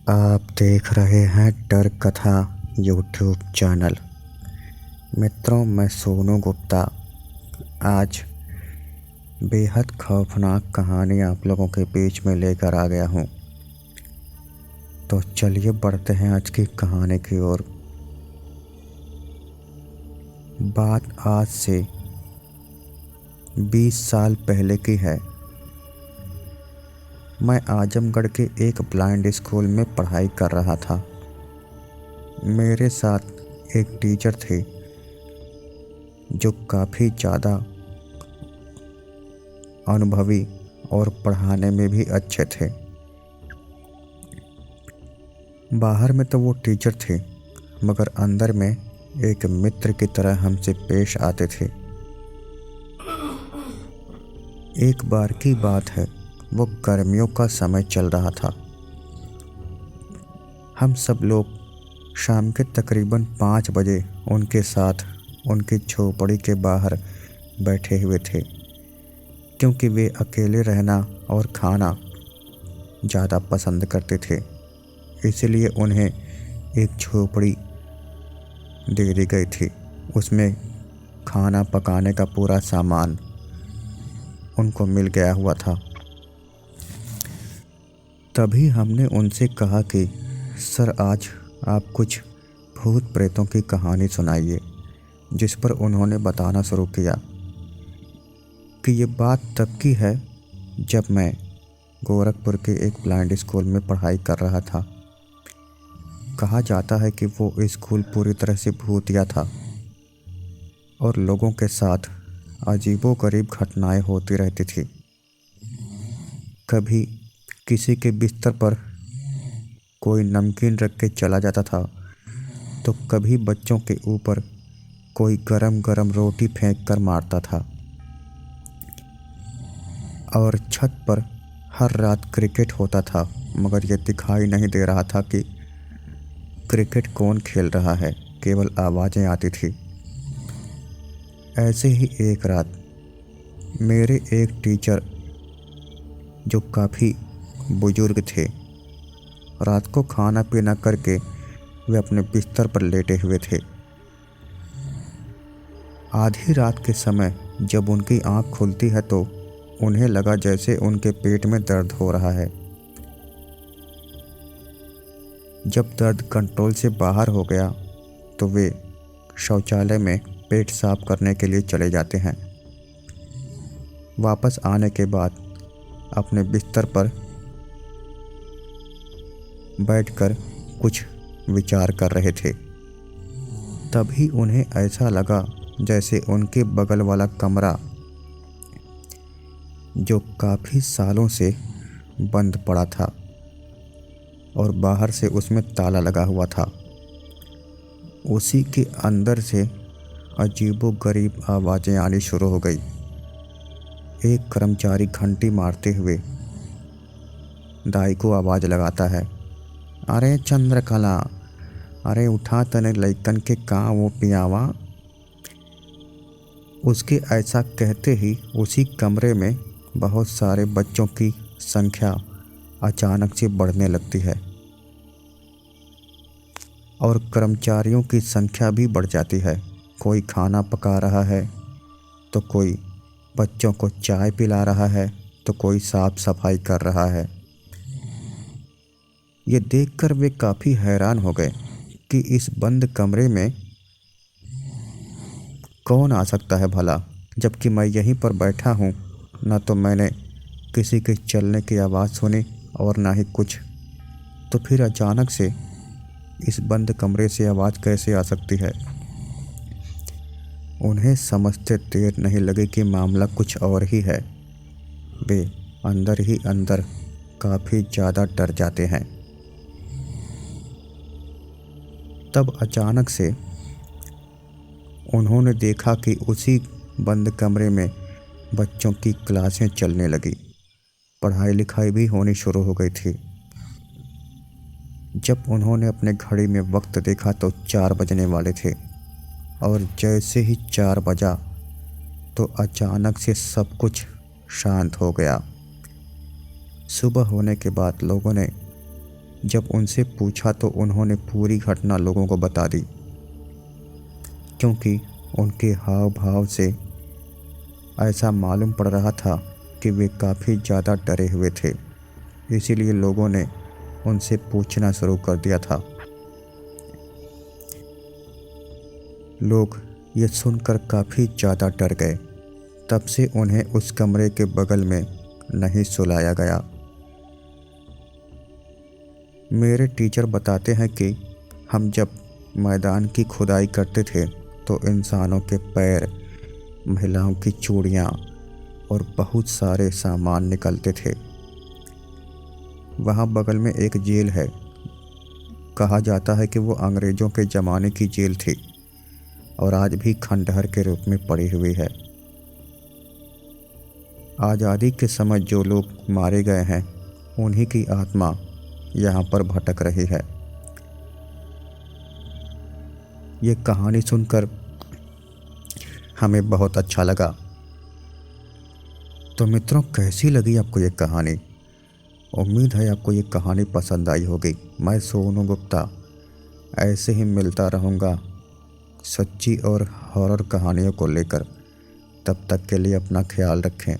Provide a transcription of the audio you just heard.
आप देख रहे हैं डर कथा यूट्यूब चैनल। मित्रों, मैं सोनू गुप्ता आज बेहद खौफनाक कहानी आप लोगों के बीच में लेकर आ गया हूँ। तो चलिए बढ़ते हैं आज की कहानी की ओर। बात आज से 20 साल पहले की है। मैं आजमगढ़ के एक ब्लाइंड स्कूल में पढ़ाई कर रहा था। मेरे साथ एक टीचर थे जो काफ़ी ज़्यादा अनुभवी और पढ़ाने में भी अच्छे थे। बाहर में तो वो टीचर थे, मगर अंदर में एक मित्र की तरह हमसे पेश आते थे। एक बार की बात है, वो गर्मियों का समय चल रहा था। हम सब लोग शाम के तकरीबन 5 बजे उनके साथ उनकी झोपड़ी के बाहर बैठे हुए थे, क्योंकि वे अकेले रहना और खाना ज़्यादा पसंद करते थे। इसलिए उन्हें एक झोपड़ी दे दी गई थी। उसमें खाना पकाने का पूरा सामान उनको मिल गया हुआ था। तभी हमने उनसे कहा कि सर, आज आप कुछ भूत प्रेतों की कहानी सुनाइए। जिस पर उन्होंने बताना शुरू किया कि ये बात तब की है जब मैं गोरखपुर के एक ब्लाइंड स्कूल में पढ़ाई कर रहा था। कहा जाता है कि वो स्कूल पूरी तरह से भूतिया था और लोगों के साथ अजीबोगरीब घटनाएं होती रहती थी। कभी किसी के बिस्तर पर कोई नमकीन रख के चला जाता था, तो कभी बच्चों के ऊपर कोई गरम गरम रोटी फेंक कर मारता था। और छत पर हर रात क्रिकेट होता था, मगर यह दिखाई नहीं दे रहा था कि क्रिकेट कौन खेल रहा है, केवल आवाज़ें आती थी। ऐसे ही एक रात मेरे एक टीचर, जो काफ़ी बुजुर्ग थे, रात को खाना पीना करके वे अपने बिस्तर पर लेटे हुए थे। आधी रात के समय जब उनकी आंख खुलती है तो उन्हें लगा जैसे उनके पेट में दर्द हो रहा है। जब दर्द कंट्रोल से बाहर हो गया तो वे शौचालय में पेट साफ करने के लिए चले जाते हैं। वापस आने के बाद अपने बिस्तर पर बैठकर कुछ विचार कर रहे थे। तभी उन्हें ऐसा लगा जैसे उनके बगल वाला कमरा, जो काफ़ी सालों से बंद पड़ा था और बाहर से उसमें ताला लगा हुआ था, उसी के अंदर से अजीबोगरीब आवाज़ें आनी शुरू हो गई। एक कर्मचारी घंटी मारते हुए दाई को आवाज़ लगाता है, अरे चंद्रकला, अरे उठा तने लइकन के का वो पियावा। उसके ऐसा कहते ही उसी कमरे में बहुत सारे बच्चों की संख्या अचानक से बढ़ने लगती है और कर्मचारियों की संख्या भी बढ़ जाती है। कोई खाना पका रहा है, तो कोई बच्चों को चाय पिला रहा है, तो कोई साफ सफाई कर रहा है। ये देखकर वे काफ़ी हैरान हो गए कि इस बंद कमरे में कौन आ सकता है भला, जबकि मैं यहीं पर बैठा हूँ। न तो मैंने किसी के चलने की आवाज़ सुनी और ना ही कुछ। तो फिर अचानक से इस बंद कमरे से आवाज़ कैसे आ सकती है? उन्हें समझते देर नहीं लगी कि मामला कुछ और ही है। वे अंदर ही अंदर काफ़ी ज़्यादा डर जाते हैं। तब अचानक से उन्होंने देखा कि उसी बंद कमरे में बच्चों की क्लासें चलने लगी। पढ़ाई लिखाई भी होनी शुरू हो गई थी। जब उन्होंने अपने घड़ी में वक्त देखा तो 4 बजने वाले थे और जैसे ही 4 बजा तो अचानक से सब कुछ शांत हो गया। सुबह होने के बाद लोगों ने जब उनसे पूछा तो उन्होंने पूरी घटना लोगों को बता दी, क्योंकि उनके हाव भाव से ऐसा मालूम पड़ रहा था कि वे काफ़ी ज़्यादा डरे हुए थे। इसीलिए लोगों ने उनसे पूछना शुरू कर दिया था। लोग ये सुनकर काफ़ी ज़्यादा डर गए। तब से उन्हें उस कमरे के बगल में नहीं सुलाया गया। मेरे टीचर बताते हैं कि हम जब मैदान की खुदाई करते थे तो इंसानों के पैर, महिलाओं की चूड़ियाँ और बहुत सारे सामान निकलते थे। वहाँ बगल में एक जेल है। कहा जाता है कि वो अंग्रेज़ों के ज़माने की जेल थी और आज भी खंडहर के रूप में पड़ी हुई है। आज़ादी के समय जो लोग मारे गए हैं उन्हीं की आत्मा यहाँ पर भटक रही है। ये कहानी सुनकर हमें बहुत अच्छा लगा। तो मित्रों, कैसी लगी आपको ये कहानी? उम्मीद है आपको ये कहानी पसंद आई होगी। मैं सोनू गुप्ता ऐसे ही मिलता रहूँगा सच्ची और हॉरर कहानियों को लेकर। तब तक के लिए अपना ख्याल रखें।